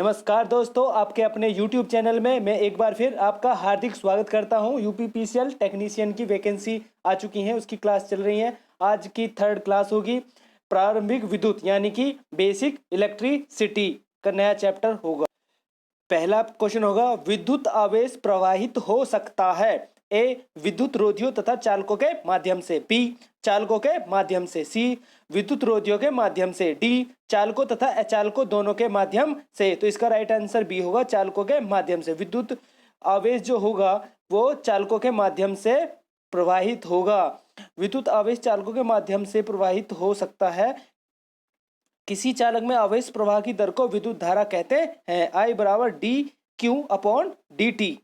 नमस्कार दोस्तों, आपके अपने YouTube चैनल में मैं एक बार फिर आपका हार्दिक स्वागत करता हूं। यूपीपीसीएल टेक्नीशियन की वैकेंसी आ चुकी है, उसकी क्लास चल रही है। आज की थर्ड क्लास होगी प्रारंभिक विद्युत यानी कि बेसिक इलेक्ट्रिसिटी का नया चैप्टर होगा। पहला क्वेश्चन होगा, विद्युत आवेश प्रवाहित हो सकता है ए विद्युत रोधियों तथा चालकों के माध्यम से, बी चालकों के माध्यम से, सी विद्युत रोधियों के माध्यम से, डी चालकों तथा अचालकों दोनों के माध्यम से। तो इसका राइट आंसर बी होगा, चालकों के माध्यम से। विद्युत आवेश जो होगा वो चालकों के माध्यम से प्रवाहित होगा। विद्युत आवेश चालकों के माध्यम से प्रवाहित हो सकता है। किसी चालक में आवेश प्रवाह की दर को विद्युत धारा कहते हैं। I बराबर D Q upon D T.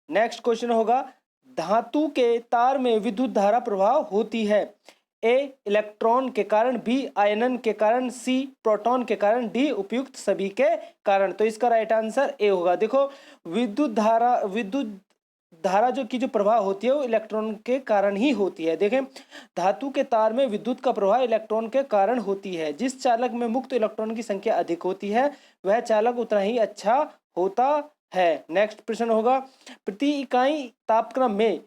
Next question होगा, धातु के तार में विद्युत धारा प्रवाह होती है। ए इलेक्ट्रॉन के कारण, बी आयनन के कारण, सी प्रोटॉन के कारण, डी उपयुक्त सभी के कारण। तो इसका राइट आंसर ए होगा। देखो, विद्युत धारा जो प्रवाह होती है वो इलेक्ट्रॉन के कारण ही होती है। देखें, धातु के तार में विद्युत का प्रवाह इलेक्ट्रॉन के कारण होती है। जिस चालक में मुक्त इलेक्ट्रॉन की संख्या अधिक होती है वह चालक उतना ही अच्छा होता है। नेक्स्ट प्रश्न होगा, प्रति इकाई तापक्रम में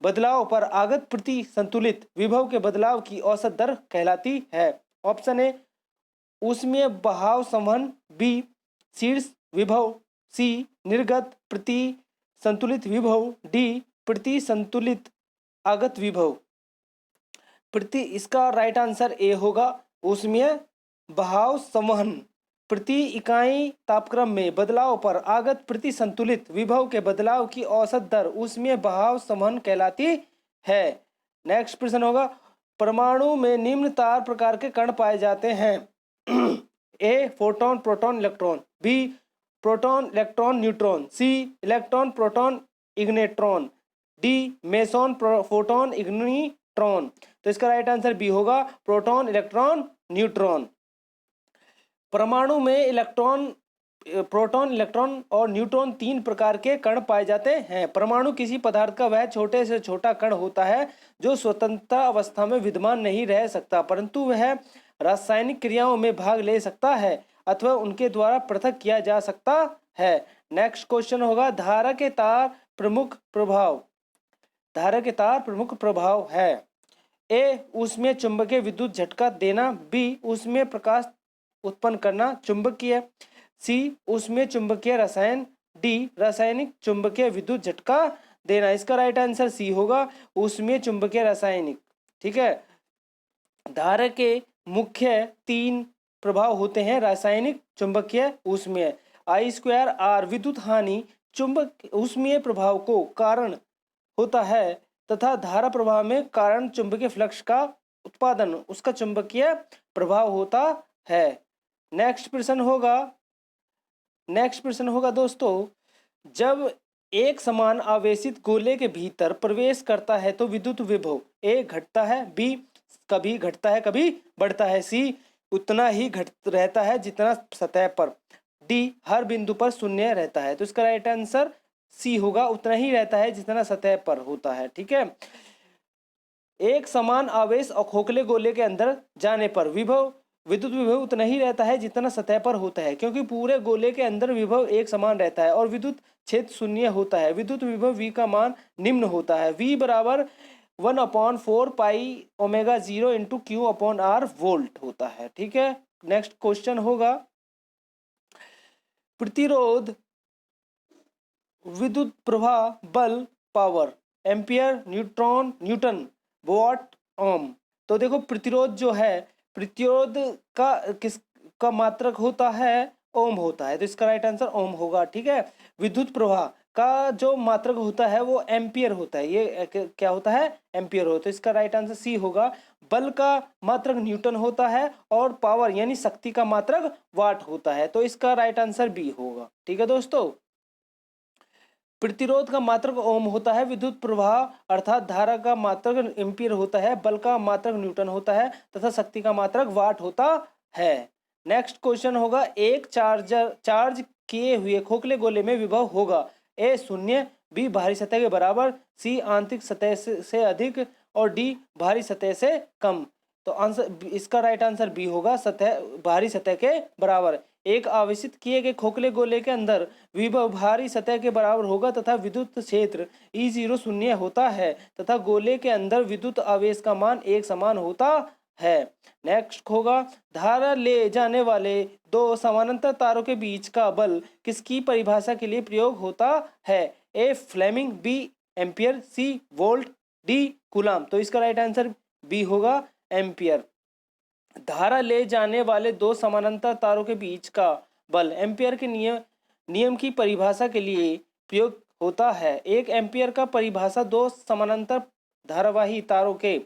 बदलाव पर आगत प्रति संतुलित विभव के बदलाव की औसत दर कहलाती है। ऑप्शन ए ऊष्मीय बहाव संवहन, बी शीर्ष विभव, सी निर्गत प्रति संतुलित विभव, डी प्रति संतुलित आगत विभव। इसका राइट आंसर ए होगा, ऊष्मीय बहाव संवहन। प्रति इकाई तापक्रम में बदलाव पर आगत प्रति संतुलित विभव के बदलाव की औसत दर ऊष्मीय बहाव संवहन कहलाती है। नेक्स्ट प्रश्न होगा, परमाणु में निम्न तार प्रकार के कण पाए जाते हैं। A photon proton electron, B proton electron neutron, C electron proton ignitron, D meson photon ignitron. तो इसका राइट आंसर बी होगा, प्रोटॉन इलेक्ट्रॉन न्यूट्रॉन। परमाणु में प्रोटॉन इलेक्ट्रॉन और न्यूट्रॉन तीन प्रकार के कण पाए जाते हैं। परमाणु किसी पदार्थ का वह छोटे से छोटा कण होता है जो स्वतंत्र अवस्था में विद्यमान नहीं रह सकता, परंतु वह रासायनिक क्रियाओं में भाग ले सकता है अथवा उनके द्वारा पृथक किया जा सकता है। नेक्स्ट क्वेश्चन होगा, धारा के तार प्रमुख प्रभाव है। ए ऊष्मीय चुंबकीय विद्युत झटका देना, बी ऊष्मीय प्रकाश उत्पन्न करना चुंबकीय, सी ऊष्मीय चुंबकीय रसायन, डी रासायनिक चुंबकीय विद्युत झटका देना। इसका राइट आंसर सी होगा, ऊष्मीय चुंबकीय रासायनिक। ठीक है, धारा के मुख्य तीन प्रभाव होते हैं, रासायनिक, चुंबकीय, ऊष्मीय। I²R विद्युत हानि ऊष्मीय प्रभाव को कारण होता है तथा धारा प्रवाह में कारण चुंबकीय फ्लक्स का उत्पादन उसका चुंबकीय प्रभाव होता है। नेक्स्ट प्रश्न होगा दोस्तों, जब एक समान आवेशित गोले के भीतर प्रवेश करता है तो विद्युत विभव ए घटता है, बी कभी घटता है कभी बढ़ता है, सी उतना ही घट रहता है जितना सतह पर, डी हर बिंदु पर शून्य रहता है। तो इसका राइट आंसर सी होगा, उतना ही रहता है जितना सतह पर होता है। ठीक है, एक समान आवेश और खोखले गोले के अंदर जाने पर विद्युत विभव उतना ही रहता है जितना सतह पर होता है, क्योंकि पूरे गोले के अंदर विभव एक समान रहता है और विद्युत क्षेत्र शून्य होता है। विद्युत विभव V का मान निम्न होता है। V बराबर 1/4 pi omega 0 into Q upon R volt होता है। ठीक है, नेक्स्ट क्वेश्चन होगा, प्रतिरोध विद्युत प्रवाह बल power ampere Newton watt ohm. तो देखो, प्रतिरोध जो है, प्रतिरोध का किसका मात्रक होता है, ओम होता है। तो इसका राइट आंसर ओम होगा। ठीक है, विद्युत प्रवाह का जो मात्रक होता है वो एम्पियर होता है। ये क्या होता है, एम्पियर होता है। इसका राइट आंसर सी होगा। बल का मात्रक न्यूटन होता है और पावर यानी शक्ति का मात्रक वाट होता है। तो इसका राइट आंसर बी होगा। ठीक है दोस्तों, प्रतिरोध का मात्रक ओम होता है, विद्युत प्रवाह अर्थात धारा का मात्रक एम्पियर होता है, बल का मात्रक न्यूटन होता है तथा शक्ति का मात्रक वाट होता है। नेक्स्ट क्वेश्चन होगा, एक चार्ज किए हुए खोखले गोले में विभव होगा ए शून्य, बी बाहरी सतह के बराबर, सी आंतरिक सतह से अधिक और डी बाहरी सतह से कम। तो आंसर इसका राइट आंसर बी होगा, सतह बाहरी सतह के बराबर। एक आवेशित किए गए खोखले गोले के अंदर विभव बाहरी सतह के बराबर होगा तथा विद्युत क्षेत्र E0 शून्य होता है तथा गोले के अंदर विद्युत आवेश का मान एक समान होता है। नेक्स्ट होगा, धारा ले जाने वाले दो समानांतर तारों के बीच का बल किसकी परिभाषा के लिए प्रयोग होता है? A Fleming, B ampere, C volt, D coulomb. तो इसका राइट आंसर बी होगा एम्पियर। धारा ले जाने वाले दो समानांतर तारों के बीच का बल एम्पियर के नियम की परिभाषा के लिए प्रयोग होता है। एक एम्पियर का परिभाषा दो समानांतर धारावाही तारों के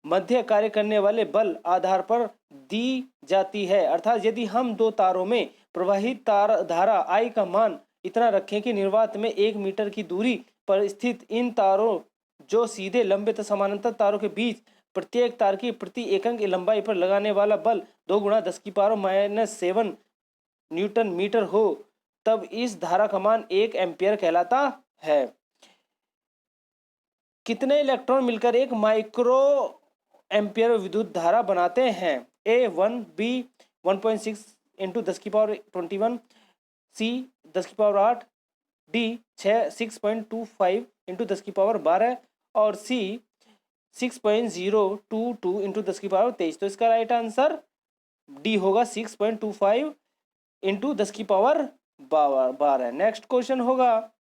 मध्य कार्य करने वाले बल आधार पर दी जाती है। अर्थात यदि हम दो तारों में प्रवाहित धारा I का मान इतना रखें कि निर्वात में 1 मीटर की दूरी पर स्थित इन तारों जो सीधे लंबित समानांतर तारों के बीच प्रत्येक तार की प्रति एकक लंबाई पर लगाने वाला बल 2 गुणा 10⁻⁷ न्यूटन मीटर हो, तब इस धारा का मान 1 एम्पियर कहलाता है। कितने इलेक्ट्रॉन मिलकर एक माइक्रो एम्पियर विद्युत धारा बनाते हैं? ए 1, बी 1.6 इंटू 10⁻21, सी 10⁸, डी 6.25 इंटू 10⁻12 और सी 6.022 इंटू 10⁻23। तो इसका राइट आंसर डी होगा 6.25 इंटू 10⁻12। नेक्स्ट क्वेश्चन होगा,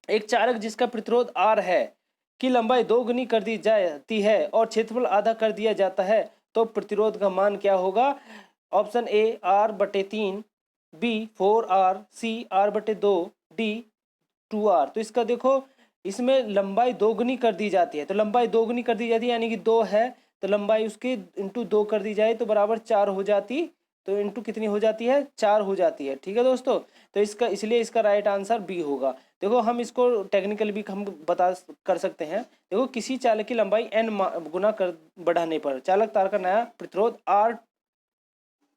एक चालक जिसका प्रतिरोध R है की लंबाई 2 गुनी कर दी जाती है और क्षेत्रफल आधा कर दिया जाता है तो प्रतिरोध का मान क्या होगा? Option A R/3, B 4R, C R/2, D 2R। तो इसका देखो, इसमें लंबाई 2 गुनी कर दी जाती है, तो लंबाई 2 गुनी कर दी जाती है यानी कि 2 है तो लंबाई उसकी इंटू 2 कर दी जाए तो बराबर 4 हो जाती, तो इंटू कितनी हो जाती है? 4 हो जाती है। ठीक है दोस्तों, तो इसका इसलिए इसका राइट आंसर बी होगा। देखो हम इसको टेक्निकल भी हम बता कर सकते हैं। देखो, किसी चालक की लंबाई n गुना कर बढ़ाने पर चालक तार का नया प्रतिरोध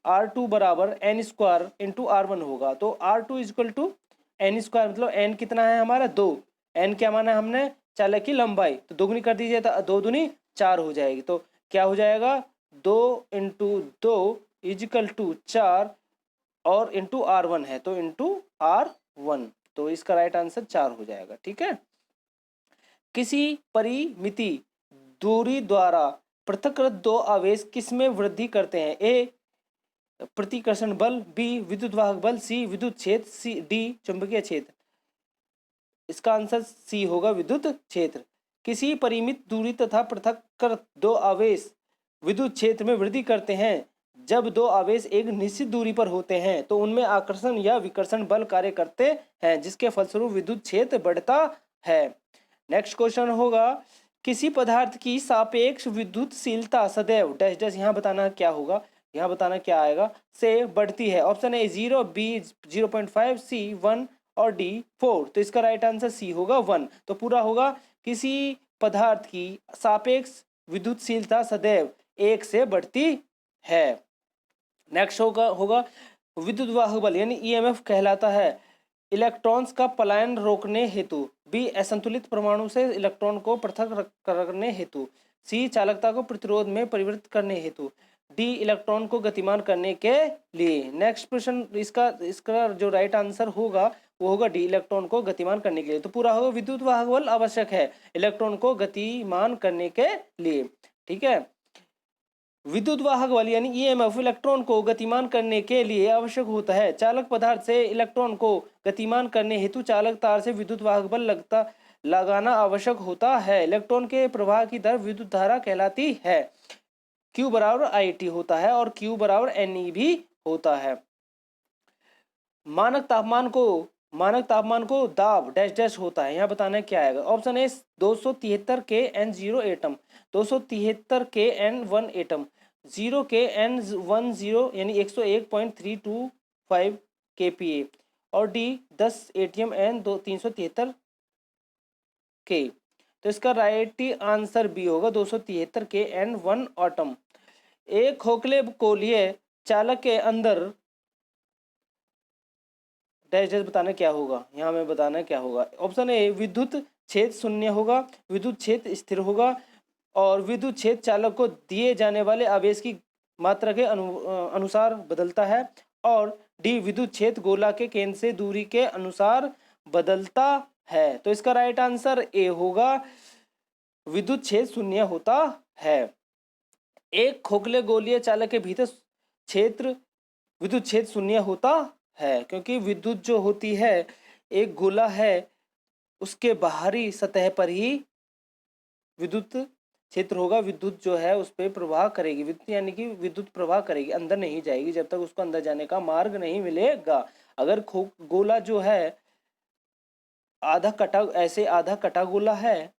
R2 बराबर n² इंटू R1 होगा। तो R2 इक्वल टू n², मतलब n कितना है हमारा? 2। n क्या माना है हमने? चालक की लंबाई, तो 2 गुनी कर दीजिए तो 2 दूनी 4 हो जाएगी। तो क्या हो जाएगा? 2 इंटू 2 इजिकल टू 4 और इंटू R1 है तो इंटू R1, तो इसका राइट आंसर 4 हो जाएगा। ठीक है। किसी परिमिति दूरी द्वारा पृथक्कृत दो आवेश किसमें वृद्धि करते हैं? ए प्रतिकर्षण बल, बी विद्युत वाहक बल, सी विद्युत क्षेत्र, सी डी चुंबकीय क्षेत्र। इसका आंसर सी होगा विद्युत क्षेत्र। किसी परिमित दूरी तथा पृथक्कृत दो आवेश विद्युत क्षेत्र में वृद्धि करते हैं। जब दो आवेश एक निश्चित दूरी पर होते हैं तो उनमें आकर्षण या विकर्षण बल कार्य करते हैं जिसके फलस्वरूप विद्युत क्षेत्र बढ़ता है। नेक्स्ट क्वेश्चन होगा, किसी पदार्थ की सापेक्ष विद्युतशीलता सदैव डैश डैश, यहाँ बताना क्या होगा, यहाँ बताना क्या आएगा, से बढ़ती है। ऑप्शन ए 0, बी 0.5, सी 1 और डी 4। तो इसका राइट आंसर सी होगा 1। तो पूरा होगा, किसी पदार्थ की सापेक्ष विद्युतशीलता सदैव 1 से बढ़ती है। नेक्स्ट होगा विद्युत वाहक बल यानी ईएमएफ कहलाता है इलेक्ट्रॉन्स का पलायन रोकने हेतु, बी असंतुलित परमाणु से इलेक्ट्रॉन को पृथक करने हेतु, सी चालकता को प्रतिरोध में परिवर्तित करने हेतु, डी इलेक्ट्रॉन को गतिमान करने के लिए। नेक्स्ट प्रश्न, इसका जो राइट आंसर होगा वो होगा डी इलेक्ट्रॉन को गतिमान करने के लिए। तो पूरा होगा विद्युत वाहक बल आवश्यक है इलेक्ट्रॉन को गतिमान करने के लिए। ठीक है। विद्युत वाहक बल यानी ईएमएफ इलेक्ट्रॉन को गतिमान करने के लिए आवश्यक होता है। चालक पदार्थ से इलेक्ट्रॉन को गतिमान करने हेतु चालक तार से विद्युत वाहक बल लगाना आवश्यक होता है। इलेक्ट्रॉन के प्रवाह की दर विद्युत धारा कहलाती है। Q बराबर IT होता है और Q बराबर NE भी होता है। मानक तापमान को दाब डैश डैश होता है, यहाँ बताना क्या आएगा। ऑप्शन ए 273 के N0 एटम, 273 के N1 एटम, 0 के N10 यानी 101.325 kPa और डी 10 एटीएम N373 के। तो इसका राइट आंसर बी होगा 273 के N1 एटम। एक खोखले गोलीय चालक के अंदर डैश डैश बताना क्या होगा, यहाँ में बताना क्या होगा। ऑप्शन ए विद्युत क्षेत्र शून्य होगा, विद्युत क्षेत्र स्थिर होगा, और विद्युत क्षेत्र चालक को दिए जाने वाले आवेश की मात्रा के अनुसार बदलता है। और डी विद्युत क्षेत्र गोला के केंद्र से दूरी के अनुसार बदलता है। तो इसका राइट आंसर ए होगा, विद्युत क्षेत्र शून्य होता है। एक खोखले गोलीय चालक के भीतर क्षेत्र विद्युत क्षेत्र शून्य होता है, क्योंकि विद्युत जो होती है एक गोला है, उसके बाहरी सतह पर ही विद्युत क्षेत्र होगा। विद्युत जो है उस पर प्रवाह करेगी, विद्युत यानी कि विद्युत प्रवाह करेगी, अंदर नहीं जाएगी जब तक उसको अंदर जाने का मार्ग नहीं मिलेगा। अगर गोला जो है आधा कटा गोला है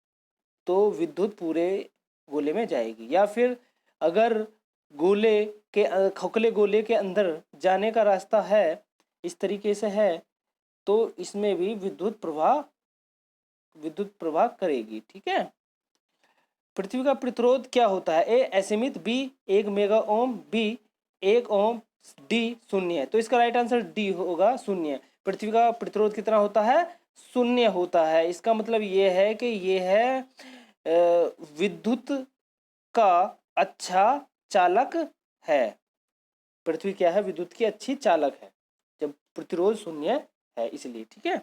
तो विद्युत पूरे गोले में जाएगी। या फिर अगर खोखले गोले के अंदर जाने का रास्ता है इस तरीके से है तो इसमें भी विद्युत प्रवाह करेगी। ठीक है। पृथ्वी का प्रतिरोध क्या होता है? ए असीमित, बी 1 मेगा ओम, बी 1 ओम, डी शून्य। तो इसका राइट आंसर डी होगा, शून्य। पृथ्वी का प्रतिरोध कितना होता है? शून्य होता है। इसका मतलब ये है कि ये है विद्युत का अच्छा चालक है। पृथ्वी क्या है? विद्युत की अच्छी चालक है जब प्रतिरोध शून्य है, इसलिए। ठीक है।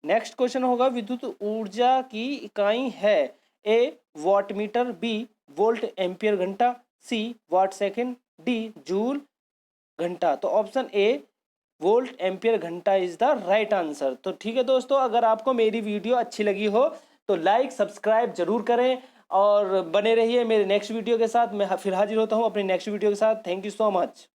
नेक्स्ट क्वेश्चन होगा, विद्युत ऊर्जा की इकाई है। A watt metre, B volt ampere घंटा, C watt second, D joule घंटा। तो ऑप्शन ए वोल्ट एम्पियर घंटा इज द राइट आंसर। तो ठीक है दोस्तों, अगर आपको मेरी वीडियो अच्छी लगी हो तो लाइक सब्सक्राइब जरूर करें और बने रहिए मेरे नेक्स्ट वीडियो के साथ। मैं फिर हाजिर होता हूँ अपनी नेक्स्ट वीडियो के साथ। Thank you so much.